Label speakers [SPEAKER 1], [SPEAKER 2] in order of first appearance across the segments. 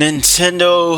[SPEAKER 1] Nintendo.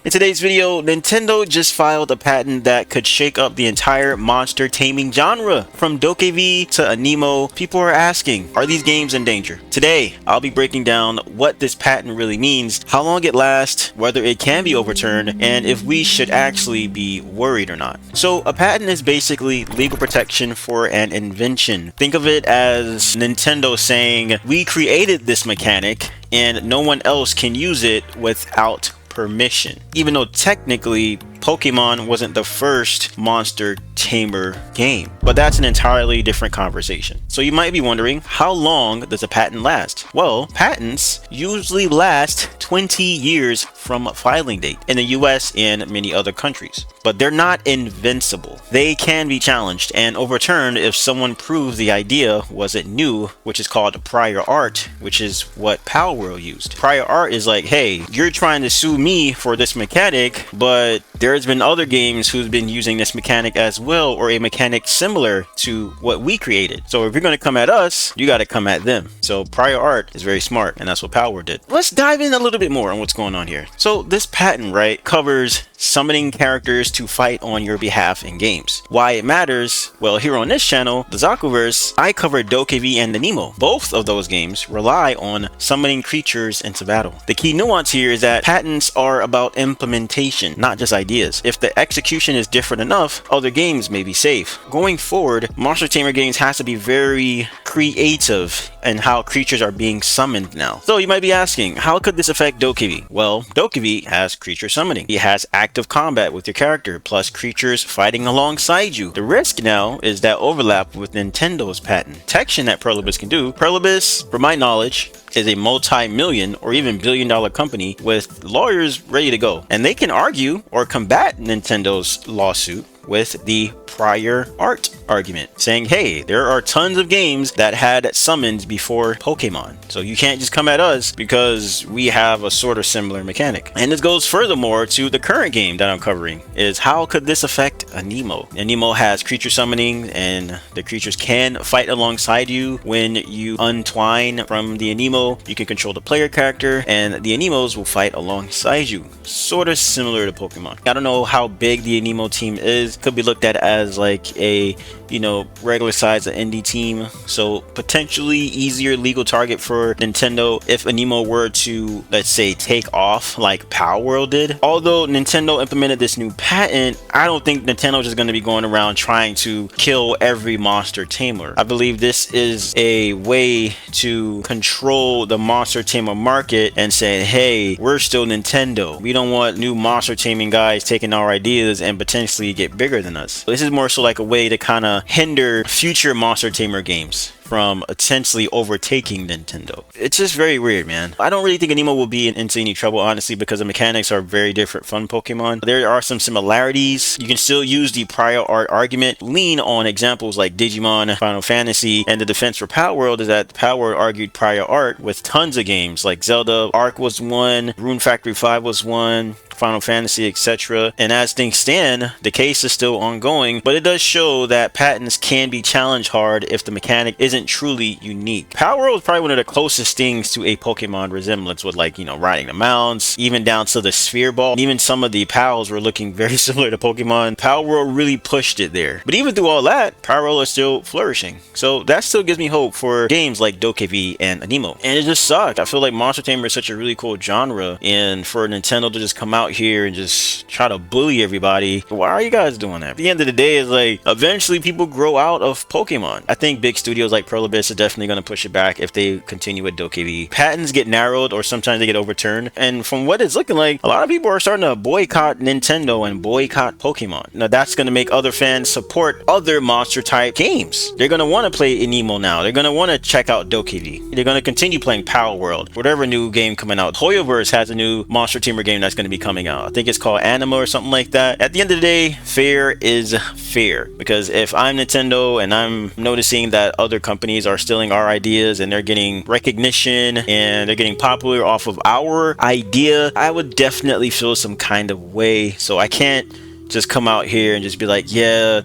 [SPEAKER 1] In today's video, Nintendo just filed a patent that could shake up the entire monster taming genre. From DokeV to Aniimo, people are asking, are these games in danger? Today, I'll be breaking down what this patent really means, how long it lasts, whether it can be overturned, and if we should actually be worried or not. So, a patent is basically legal protection for an invention. Think of it as Nintendo saying, we created this mechanic, and no one else can use it without permission. Even though technically Pokemon wasn't the first monster tamer game, but that's an entirely different conversation. So you might be wondering, how long does a patent last? Well, patents usually last 20 years from filing date in the US and many other countries, but they're not invincible. They can be challenged and overturned if someone proves the idea wasn't new, which is called prior art, which is what Palworld used. Prior art is like, hey, you're trying to sue me for this mechanic, but there's been other games who've been using this mechanic as well, or a mechanic similar to what we created. So if you're going to come at us, you got to come at them. So prior art is very smart, and that's what Palworld did. Let's dive in a little bit more on what's going on here. So this patent, right, covers summoning characters to fight on your behalf in games. Why it matters? Well, here on this channel, the Zakuverse, I covered DokeV and Aniimo. Both of those games rely on summoning creatures into battle. The key nuance here is that patents are about implementation, not just ideas. If the execution is different enough, other games may be safe. Going forward, Monster Tamer games has to be very creative in how creatures are being summoned now. So you might be asking, how could this affect DokeV? Well, DokeV has creature summoning. It has active combat with your character, plus creatures fighting alongside you. The risk now is that overlap with Nintendo's patent protection that Perlibus can do. Perlibus, from my knowledge, is a multi-million or even billion-dollar company with lawyers ready to go, and they can argue or combat Nintendo's lawsuit with the prior art argument, saying, hey, there are tons of games that had summons before Pokemon, so you can't just come at us because we have a sort of similar mechanic. And this goes furthermore to the current game that I'm covering, is how could this affect Aniimo? Aniimo has creature summoning, and the creatures can fight alongside you. When you untwine from the Aniimo, you can control the player character, and the Animos will fight alongside you, sort of similar to Pokemon. I don't know how big the Aniimo team is. Could be looked at as like a, you know, regular size of indie team, so potentially easier legal target for Nintendo if Aniimo were to, let's say, take off like Palworld did. Although Nintendo implemented this new patent, I don't think Nintendo's just going to be going around trying to kill every monster tamer. I believe this is a way to control the monster tamer market and say, hey, we're still Nintendo. We don't want new monster taming guys taking our ideas and potentially get bigger than us. This is more so like a way to kind of hinder future monster tamer games from essentially overtaking Nintendo. It's just very weird, man. I don't really think Aniimo will be into any trouble, honestly, because the mechanics are very different from Pokemon. There are some similarities. You can still use the prior art argument, lean on examples like Digimon, Final Fantasy, and the defense for Palworld is that Palworld argued prior art with tons of games like Zelda, Arc was one, Rune Factory 5 was one, Final Fantasy, etc. And as things stand, the case is still ongoing, but it does show that patents can be challenged hard if the mechanic isn't truly unique. Palworld is probably one of the closest things to a Pokemon resemblance with, like, you know, riding the mounts, even down to the sphere ball. Even some of the pals were looking very similar to Pokemon. Palworld really pushed it there. But even through all that, Palworld is still flourishing. So that still gives me hope for games like DokeV and Aniimo. And it just sucked. I feel like Monster Tamer is such a really cool genre, and for Nintendo to just come out here and just try to bully everybody, why are you guys doing that? At the end of the day, it's like eventually people grow out of Pokemon. I think big studios like Perlibus are definitely going to push it back if they continue with DokeV. Patents get narrowed or sometimes they get overturned, and from what it's looking like, a lot of people are starting to boycott Nintendo and boycott Pokemon. Now that's going to make other fans support other monster type games. They're going to want to play Aniimo now. They're going to want to check out DokeV. They're going to continue playing Palworld, whatever new game coming out. Hoyoverse has a new Monster Tamer game that's going to be coming out. I think it's called Aniimo or something like that. At the end of the day, fair is fair, because if I'm Nintendo and I'm noticing that other companies are stealing our ideas and they're getting recognition and they're getting popular off of our idea, I would definitely feel some kind of way. So I can't just come out here and just be like, yeah,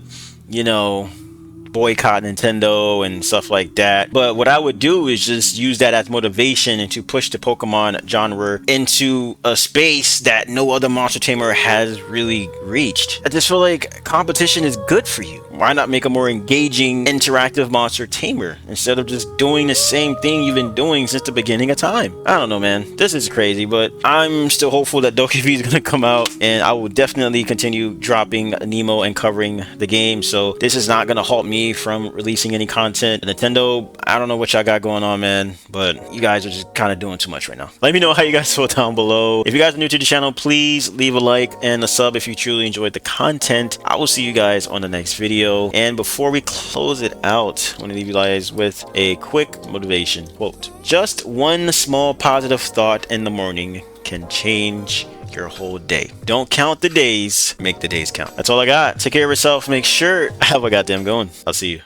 [SPEAKER 1] you know, boycott Nintendo and stuff like that. But what I would do is just use that as motivation and to push the Pokemon genre into a space that no other monster tamer has really reached. I just feel like competition is good for you. Why not make a more engaging, interactive monster tamer instead of just doing the same thing you've been doing since the beginning of time? I don't know, man. This is crazy, but I'm still hopeful that DokeV is gonna come out, and I will definitely continue dropping Aniimo and covering the game. So this is not gonna halt me from releasing any content. Nintendo, I don't know what y'all got going on, man, but you guys are just kind of doing too much right now. Let me know how you guys feel down below. If you guys are new to the channel, please leave a like and a sub if you truly enjoyed the content. I will see you guys on the next video. And before we close it out, I want to leave you guys with a quick motivation quote. Just one small positive thought in the morning can change your whole day. Don't count the days, make the days count. That's all I got. Take care of yourself. Make sure I have a goddamn going. I'll see you.